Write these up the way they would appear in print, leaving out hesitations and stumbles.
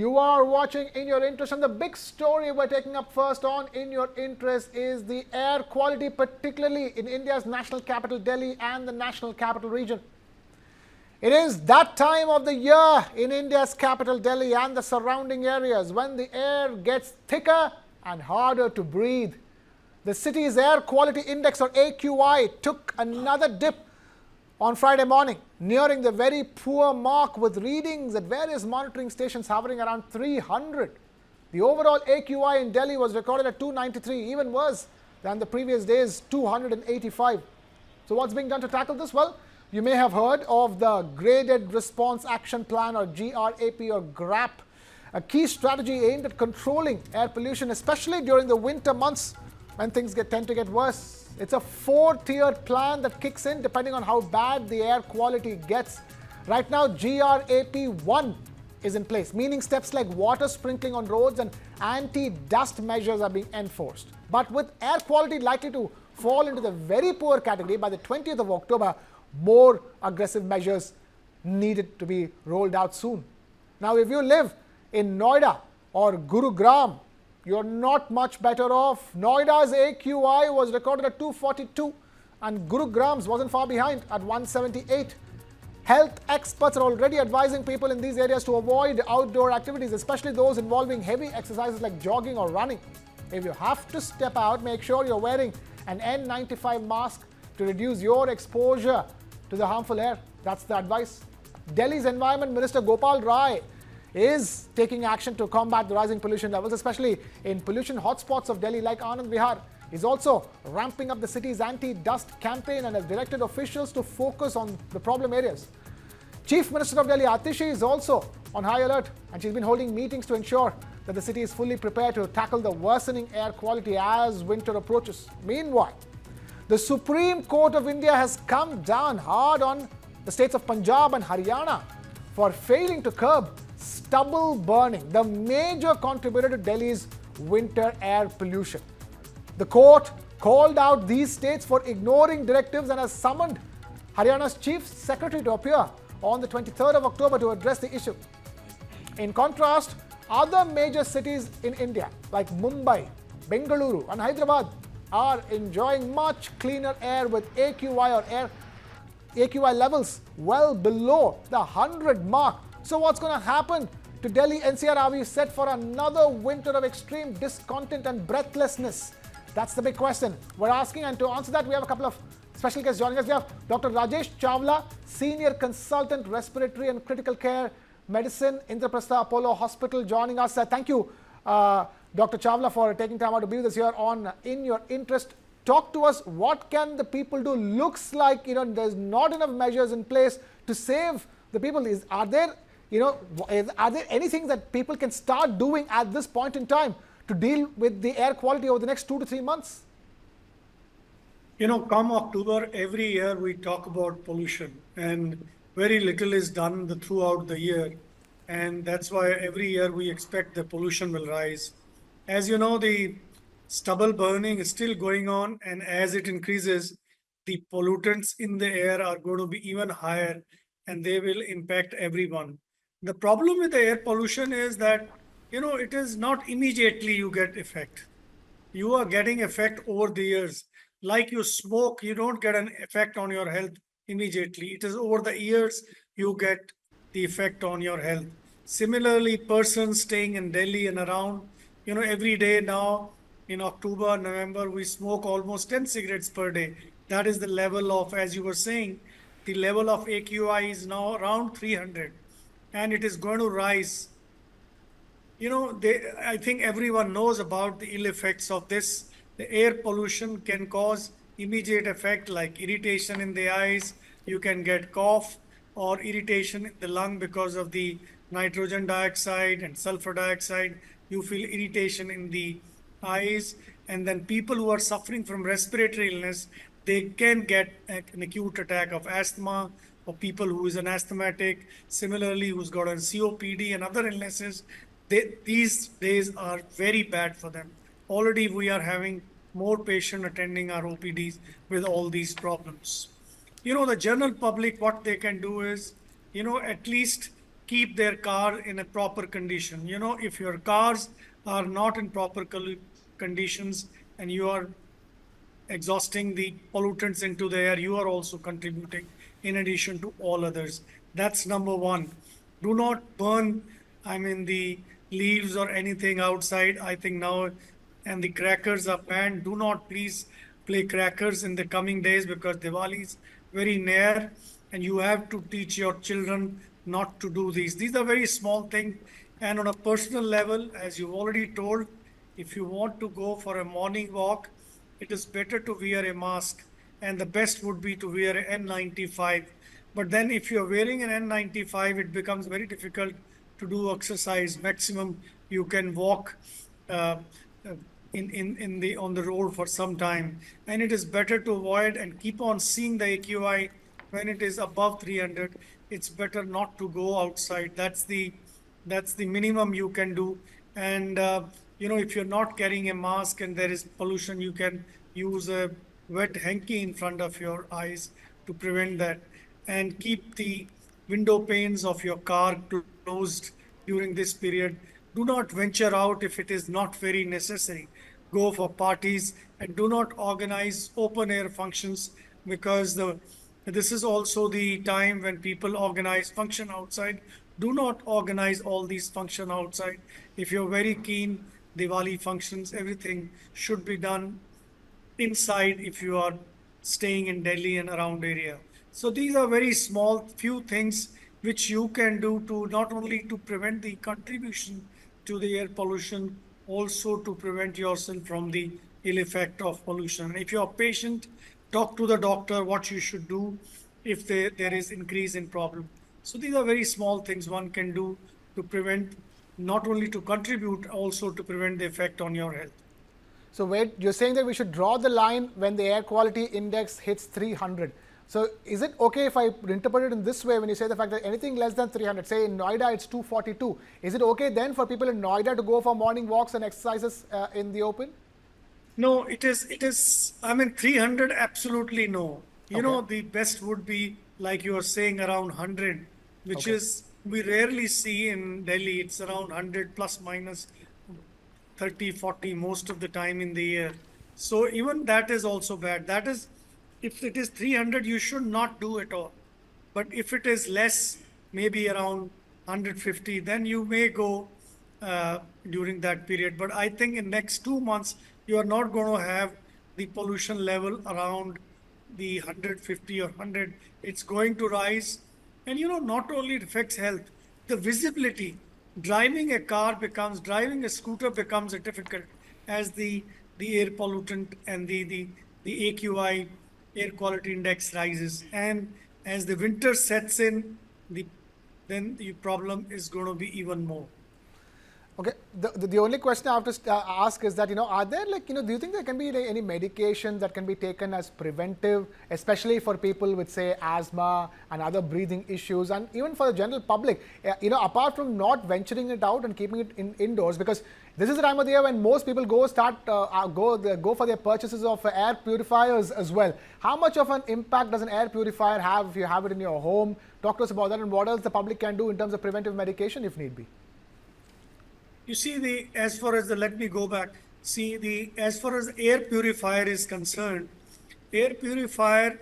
You are watching In Your Interest, and the big story we're taking up first on In Your Interest is the air quality, particularly in India's national capital Delhi and the national capital region. It is that time of the year in India's capital Delhi and the surrounding areas when the air gets thicker and harder to breathe. The city's air quality index, or AQI, took another dip on Friday morning, nearing the very poor mark with readings at various monitoring stations hovering around 300. The overall AQI in Delhi was recorded at 293, even worse than the previous day's 285. So what's being done to tackle this? Well, you may have heard of the Graded Response Action Plan, or GRAP, or GRAP, a key strategy aimed at controlling air pollution, especially during the winter months when things tend to get worse. It's a 4-tiered plan that kicks in depending on how bad the air quality gets. Right now, GRAP-1 is in place, meaning steps like water sprinkling on roads and anti-dust measures are being enforced. But with air quality likely to fall into the very poor category by the 20th of October, more aggressive measures needed to be rolled out soon. Now, if you live in Noida or Gurugram, you're not much better off. Noida's AQI was recorded at 242 and Gurugram's wasn't far behind at 178. Health experts are already advising people in these areas to avoid outdoor activities, especially those involving heavy exercises like jogging or running. If you have to step out, make sure you're wearing an N95 mask to reduce your exposure to the harmful air. That's the advice. Delhi's Environment Minister Gopal Rai is taking action to combat the rising pollution levels, especially in pollution hotspots of Delhi like Anand Vihar. He's also ramping up the city's anti-dust campaign and has directed officials to focus on the problem areas. Chief Minister of Delhi, Atishi, is also on high alert, and she's been holding meetings to ensure that the city is fully prepared to tackle the worsening air quality as winter approaches. Meanwhile, the Supreme Court of India has come down hard on the states of Punjab and Haryana for failing to curb stubble burning, the major contributor to Delhi's winter air pollution. The court called out these states for ignoring directives and has summoned Haryana's Chief Secretary to appear on the 23rd of October to address the issue. In contrast, other major cities in India like Mumbai, Bengaluru and Hyderabad are enjoying much cleaner air with AQI levels well below the 100 mark. So what's going to happen to Delhi NCR? Are we set for another winter of extreme discontent and breathlessness? That's the big question we're asking, and to answer that, we have a couple of special guests joining us. We have Dr. Rajesh Chawla, Senior Consultant, Respiratory and Critical Care Medicine, Indraprastha Apollo Hospital, joining us. Thank you, Dr. Chawla, for taking time out to be with us here on In Your Interest. Talk to us, what can the people do? Looks like, there's not enough measures in place to save the people. Are there anything that people can start doing at this point in time to deal with the air quality over the next 2 to 3 months? Come October, every year we talk about pollution, and very little is done throughout the year. And that's why every year we expect the pollution will rise. As you know, the stubble burning is still going on, and as it increases, the pollutants in the air are going to be even higher, and they will impact everyone. The problem with the air pollution is that, it is not immediately you get effect. You are getting effect over the years. Like you smoke, you don't get an effect on your health immediately. It is over the years you get the effect on your health. Similarly, persons staying in Delhi and around, every day now in October, November, we smoke almost 10 cigarettes per day. That is the level of, as you were saying, the level of AQI is now around 300, and it is going to rise. I think everyone knows about the ill effects of this. The air pollution can cause immediate effect like irritation in the eyes. You can get cough or irritation in the lung because of the nitrogen dioxide and sulfur dioxide. You feel irritation in the eyes. And then people who are suffering from respiratory illness, they can get an acute attack of asthma, or people who is an asthmatic, similarly who's got a COPD and other illnesses. These days are very bad for them. Already we are having more patients attending our OPDs with all these problems. The general public, what they can do is, at least keep their car in a proper condition. You know, if your cars are not in proper conditions and you are exhausting the pollutants into the air, you are also contributing in addition to all others. That's number one. Do not burn, I mean, the leaves or anything outside. I think now, and the crackers are banned. Do not please play crackers in the coming days because Diwali is very near and you have to teach your children not to do these. These are very small things. And on a personal level, as you've already told, if you want to go for a morning walk, it is better to wear a mask, and the best would be to wear an N95. But then if you're wearing an N95, it becomes very difficult to do exercise. Maximum you can walk uh, uh, in the on the road for some time, and it is better to avoid and keep on seeing the AQI when it is above 300. It's better not to go outside. That's the minimum you can do. And you know, if you're not carrying a mask and there is pollution, you can use a wet hanky in front of your eyes to prevent that. And keep the window panes of your car closed during this period. Do not venture out if it is not very necessary. Go for parties and do not organize open air functions because this is also the time when people organize function outside. Do not organize all these function outside. If you're very keen, Diwali functions, everything should be done inside if you are staying in Delhi and around area. So these are very small few things which you can do to not only to prevent the contribution to the air pollution, also to prevent yourself from the ill effect of pollution. If you're a patient, talk to the doctor what you should do if there is increase in problem. So these are very small things one can do to prevent, not only to contribute, also to prevent the effect on your health. So wait, you're saying that we should draw the line when the air quality index hits 300. So is it okay if I interpret it in this way when you say the fact that anything less than 300, say in Noida it's 242, is it okay then for people in Noida to go for morning walks and exercises in the open? No, it is, I mean, 300, absolutely no. You Okay. know, the best would be, like you are saying, around 100, which Okay. is, we rarely see in Delhi. It's around 100 plus minus 30, 40 most of the time in the year. So even that is also bad. That is, if it is 300, you should not do it all. But if it is less, maybe around 150, then you may go during that period. But I think in next 2 months, you are not going to have the pollution level around the 150 or 100. It's going to rise. And you know, not only it affects health, the visibility. Driving a scooter becomes a difficult as the air pollutant and the AQI, air quality index, rises. And as the winter sets in, then the problem is going to be even more. Okay. The only question I have to ask is that, are there do you think there can be any medication that can be taken as preventive, especially for people with, say, asthma and other breathing issues, and even for the general public, apart from not venturing it out and keeping it indoors, because this is the time of the year when most people go for their purchases of air purifiers as well. How much of an impact does an air purifier have if you have it in your home? Talk to us about that, and what else the public can do in terms of preventive medication if need be. You see, as far as let me go back. See, as far as air purifier is concerned, air purifier,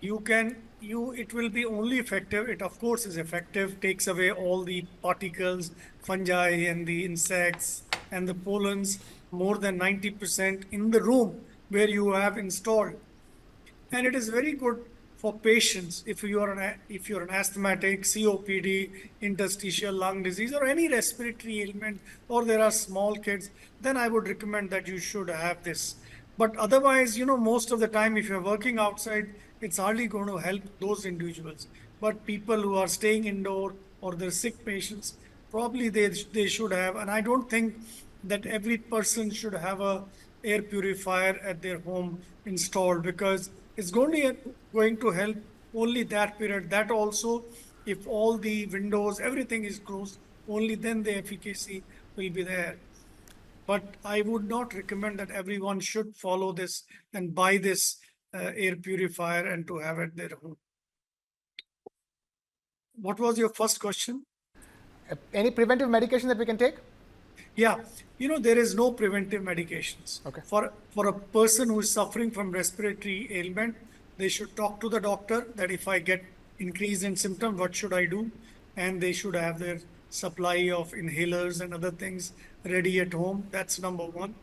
it will be only effective. It of course is effective, takes away all the particles, fungi and the insects and the pollens more than 90% in the room where you have installed. And it is very good for patients if you're an asthmatic, COPD, interstitial lung disease, or any respiratory ailment, or there are small kids, then I would recommend that you should have this. But otherwise, most of the time, if you're working outside, it's hardly going to help those individuals. But people who are staying indoor or they're sick patients, probably they should have. And I don't think that every person should have a air purifier at their home installed, because it's going to help only that period. That also, if all the windows, everything is closed, only then the efficacy will be there. But I would not recommend that everyone should follow this and buy this air purifier and to have at their home. What was your first question? Any preventive medication that we can take? Yeah, there is no preventive medications. Okay. For a person who is suffering from respiratory ailment, they should talk to the doctor that if I get increase in symptom, what should I do? And they should have their supply of inhalers and other things ready at home. That's number one.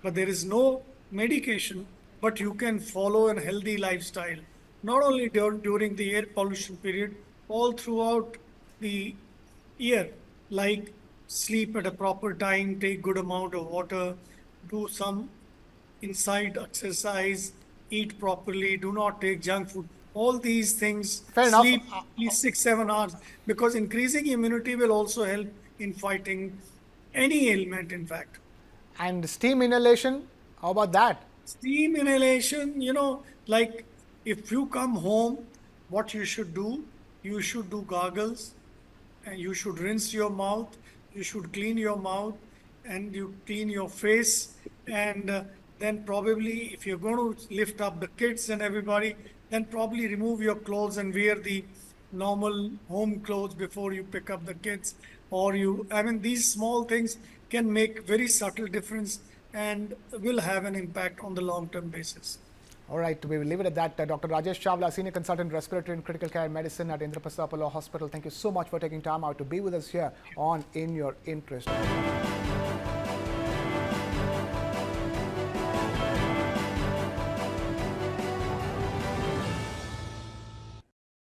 But there is no medication, but you can follow a healthy lifestyle, not only during the air pollution period, all throughout the year, like sleep at a proper time, take good amount of water, do some inside exercise, eat properly, do not take junk food. All these things, Fair enough. sleep at least 6-7 hours, because increasing immunity will also help in fighting any ailment, in fact. And steam inhalation, how about that? Steam inhalation, like if you come home, what you should do gargles, and you should rinse your mouth, you should clean your mouth, and you clean your face, and then probably if you're going to lift up the kids and everybody, then probably remove your clothes and wear the normal home clothes before you pick up the kids, these small things can make very subtle difference and will have an impact on the long-term basis. All right, we will leave it at that. Dr. Rajesh Chawla, Senior Consultant Respiratory and Critical Care Medicine at Indraprastha Apollo Hospital. Thank you so much for taking time out to be with us here on In Your Interest.